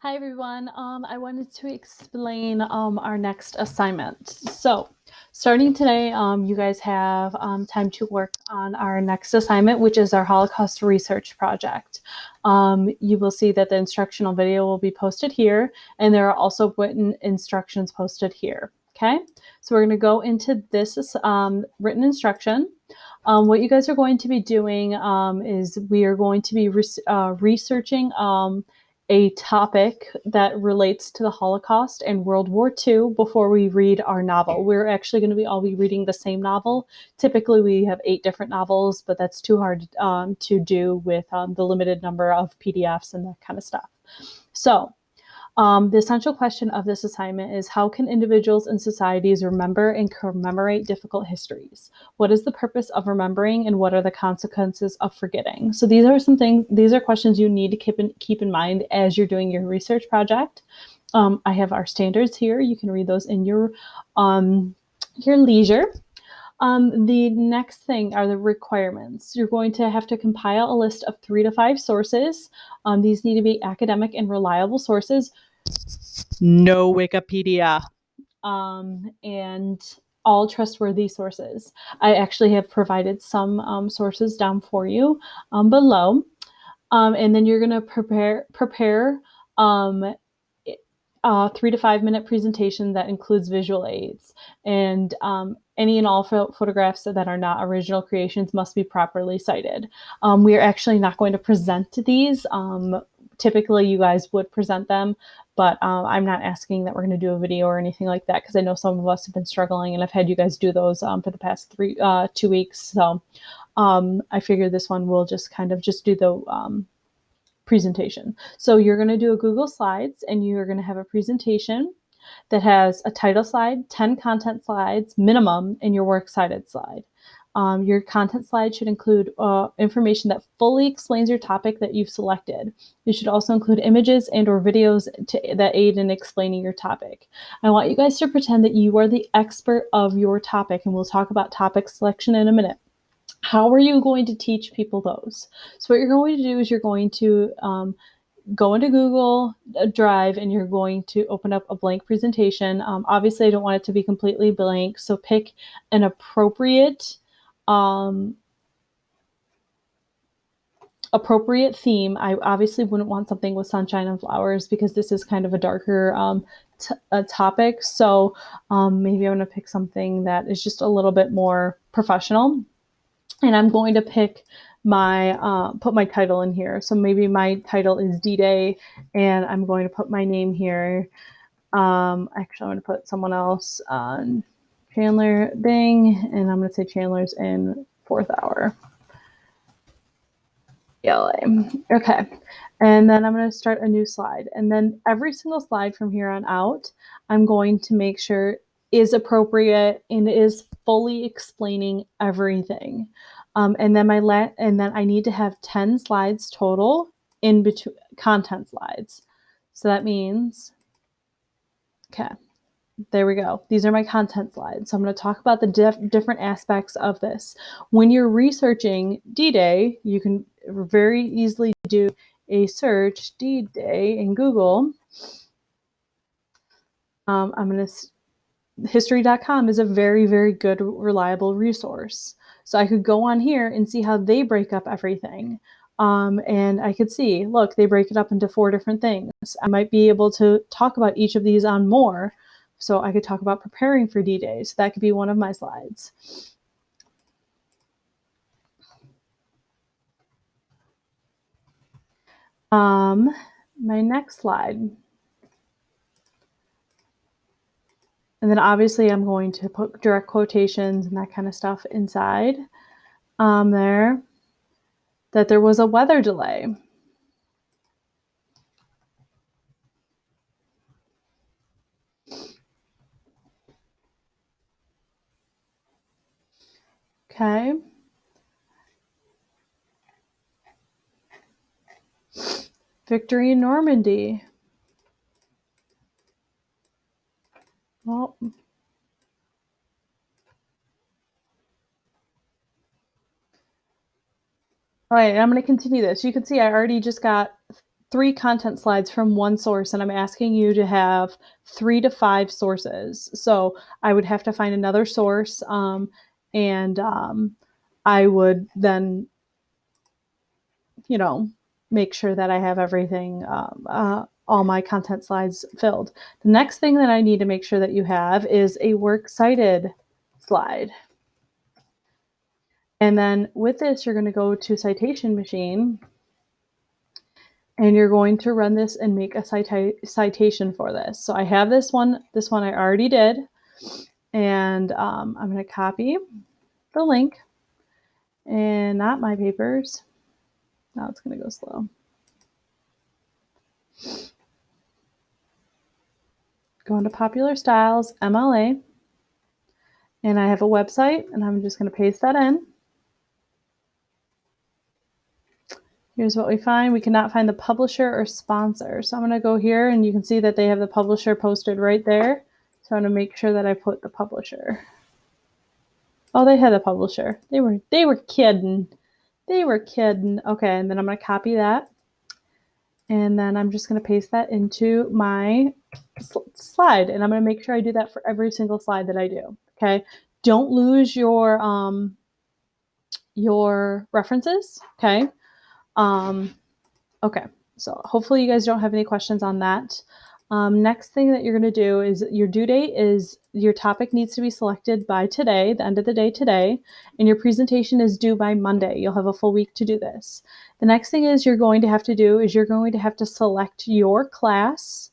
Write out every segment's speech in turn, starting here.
Hi everyone. I wanted to explain our next assignment. So, starting today, you guys have time to work on our next assignment, which is our Holocaust research project. You will see that the instructional video will be posted here, and there are also written instructions posted here. Okay, so we're going to go into this written instruction. What you guys are going to be doing is we are going to be researching a topic that relates to the Holocaust and World War II before we read our novel. We're actually going to be all be reading the same novel. Typically, we have 8 different novels, but that's too hard to do with the limited number of PDFs and that kind of stuff. So, the essential question of this assignment is how can individuals and societies remember and commemorate difficult histories? What is the purpose of remembering and what are the consequences of forgetting? So these are questions you need to keep in mind as you're doing your research project. I have our standards here. You can read those in your leisure. The next thing are the requirements. You're going to have to compile a list of 3 to 5 sources. These need to be academic and reliable sources. No Wikipedia. And all trustworthy sources. I actually have provided some sources down for you below. And then you're going to prepare a 3 to 5 minute presentation that includes visual aids. And any and all photographs that are not original creations must be properly cited. We are actually not going to present these. Typically, you guys would present them, but I'm not asking that we're going to do a video or anything like that because I know some of us have been struggling and I've had you guys do those for the past 2 weeks. So I figured this one will just do the presentation. So you're going to do a Google Slides and you're going to have a presentation that has a title slide, 10 content slides minimum, and your works cited slide. Your content slide should include information that fully explains your topic that you've selected. You should also include images and or videos that aid in explaining your topic. I want you guys to pretend that you are the expert of your topic, and we'll talk about topic selection in a minute. How are you going to teach people those? So what you're going to do is you're going to go into Google Drive and you're going to open up a blank presentation. Obviously, I don't want it to be completely blank, so pick an appropriate theme. I obviously wouldn't want something with sunshine and flowers because this is kind of a darker topic. So maybe I'm going to pick something that is just a little bit more professional. And I'm going to pick put my title in here. So maybe my title is D-Day, and I'm going to put my name here. Actually, I'm going to put someone else on Chandler Bing, and I'm going to say Chandler's in 4th hour. ELA. Okay. And then I'm going to start a new slide. And then every single slide from here on out, I'm going to make sure is appropriate and is fully explaining everything. And then I need to have 10 slides total in between content slides. So that means, okay, there we go. These are my content slides. So I'm going to talk about the different aspects of this. When you're researching D-Day, you can very easily do a search D-Day in Google. History.com is a very, very good, reliable resource. So I could go on here and see how they break up everything. And I could see, look, they break it up into 4 different things. I might be able to talk about each of these on more. So I could talk about preparing for D-Day. So that could be one of my slides. My next slide. And then obviously I'm going to put direct quotations and that kind of stuff inside there. That there was a weather delay. Okay. Victory in Normandy. Well, all right, I'm going to continue this. You can see I already just got 3 content slides from one source, and I'm asking you to have 3 to 5 sources. So I would have to find another source, and I would then, you know, make sure that I have everything, all my content slides filled. The next thing that I need to make sure that you have is a works cited slide. And then with this, you're going to go to Citation Machine, and you're going to run this and make a citation for this. So I have this one I already did, and I'm going to copy the link, and not my papers. Now it's going to go slow. Go into Popular Styles, MLA, and I have a website, and I'm just going to paste that in. Here's what we find. We cannot find the publisher or sponsor. So I'm going to go here, and you can see that they have the publisher posted right there. So I'm going to make sure that I put the publisher. Oh, they had a publisher. They were kidding. They were kidding. Okay, and then I'm going to copy that. And then I'm just going to paste that into my slide. And I'm going to make sure I do that for every single slide that I do. Okay. Don't lose your references. Okay. Okay. So hopefully you guys don't have any questions on that. Next thing that you're going to do is your due date is your topic needs to be selected by today, the end of the day today, and your presentation is due by Monday. You'll have a full week to do this. The next thing is you're going to have to select your class,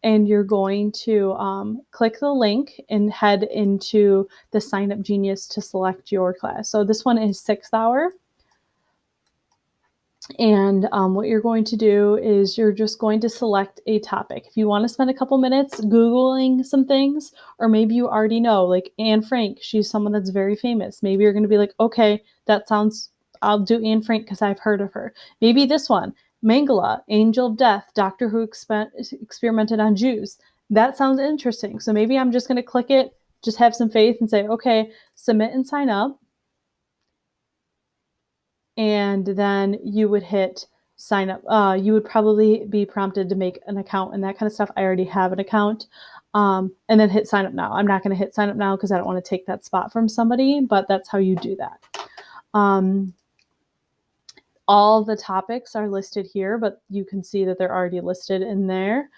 and you're going to click the link and head into the Sign Up Genius to select your class. So this one is 6th hour. And what you're going to do is you're just going to select a topic. If you want to spend a couple minutes Googling some things, or maybe you already know, like Anne Frank, she's someone that's very famous. Maybe you're going to be like, okay, I'll do Anne Frank because I've heard of her. Maybe this one, Mengele, Angel of Death, Doctor Who experimented on Jews. That sounds interesting. So maybe I'm just going to click it, just have some faith and say, okay, submit and sign up. And then you would hit sign up. You would probably be prompted to make an account and that kind of stuff. I already have an account. And then hit sign up now. I'm not going to hit sign up now because I don't want to take that spot from somebody, but that's how you do that. All the topics are listed here, but you can see that they're already listed in there.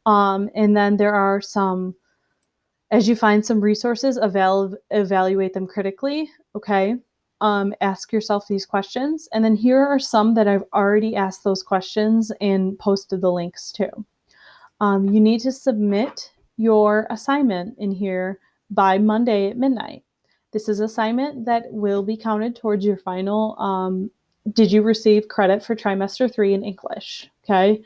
And then there are some, as you find some resources, evaluate them critically. Okay. Ask yourself these questions. And then here are some that I've already asked those questions and posted the links to. You need to submit your assignment in here by Monday at midnight. This is an assignment that will be counted towards your final, did you receive credit for trimester 3 in English? Okay.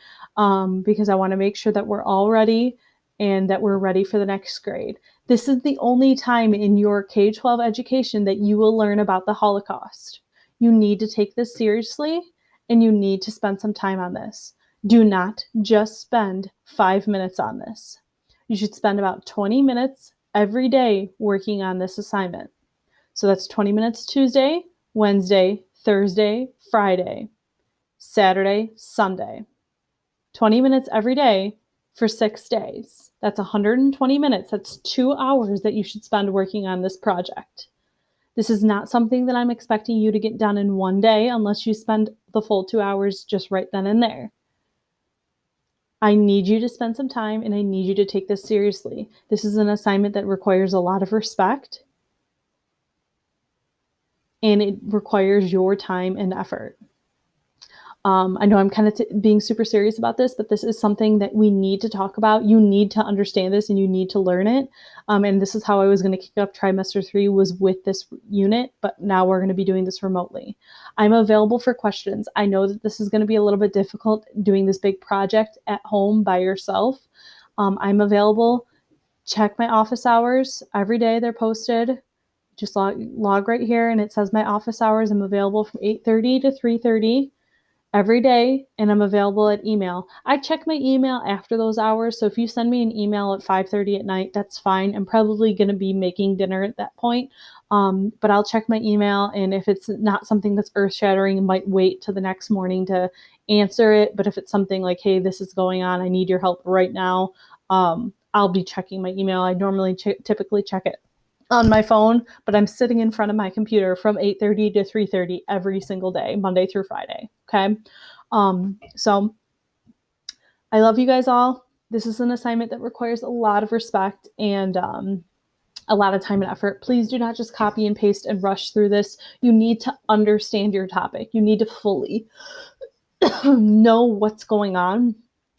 Because I want to make sure that we're all ready and that we're ready for the next grade. This is the only time in your K-12 education that you will learn about the Holocaust. You need to take this seriously, and you need to spend some time on this. Do not just spend 5 minutes on this. You should spend about 20 minutes every day working on this assignment. So that's 20 minutes Tuesday, Wednesday, Thursday, Friday, Saturday, Sunday. 20 minutes every day for 6 days. That's 120 minutes. That's 2 hours that you should spend working on this project. This is not something that I'm expecting you to get done in one day unless you spend the full 2 hours just right then and there. I need you to spend some time, and I need you to take this seriously. This is an assignment that requires a lot of respect, and it requires your time and effort. I know I'm kind of being super serious about this, but this is something that we need to talk about. You need to understand this and you need to learn it. And this is how I was going to kick up trimester 3 was with this unit, but now we're going to be doing this remotely. I'm available for questions. I know that this is going to be a little bit difficult doing this big project at home by yourself. I'm available. Check my office hours. Every day they're posted. Just log right here and it says my office hours. I'm available from 8:30 to 3:30. Every day, and I'm available at email. I check my email after those hours, so if you send me an email at 5:30 at night, that's fine. I'm probably going to be making dinner at that point, but I'll check my email, and if it's not something that's earth-shattering, I might wait till the next morning to answer it. But if it's something like, hey, this is going on, I need your help right now, I'll be checking my email. I normally typically check it on my phone, but I'm sitting in front of my computer from 8:30 to 3:30 every single day, Monday through Friday. Okay. So I love you guys all. This is an assignment that requires a lot of respect and a lot of time and effort. Please do not just copy and paste and rush through this. You need to understand your topic. You need to fully know what's going on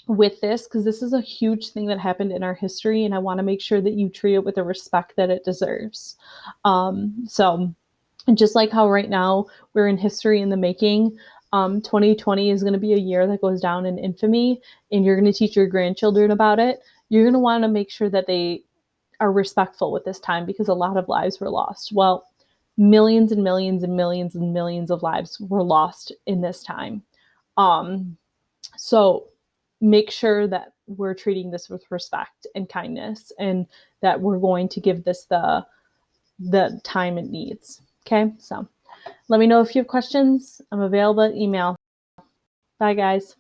with this, because this is a huge thing that happened in our history, and I want to make sure that you treat it with the respect that it deserves. So just like how right now we're in history in the making, 2020 is going to be a year that goes down in infamy, and you're going to teach your grandchildren about it. You're going to want to make sure that they are respectful with this time, because a lot of lives were lost. Well, millions and millions and millions and millions of lives were lost in this time. So make sure that we're treating this with respect and kindness, and that we're going to give this the time it needs. Okay, so let me know if you have questions. I'm available at email. Bye, guys.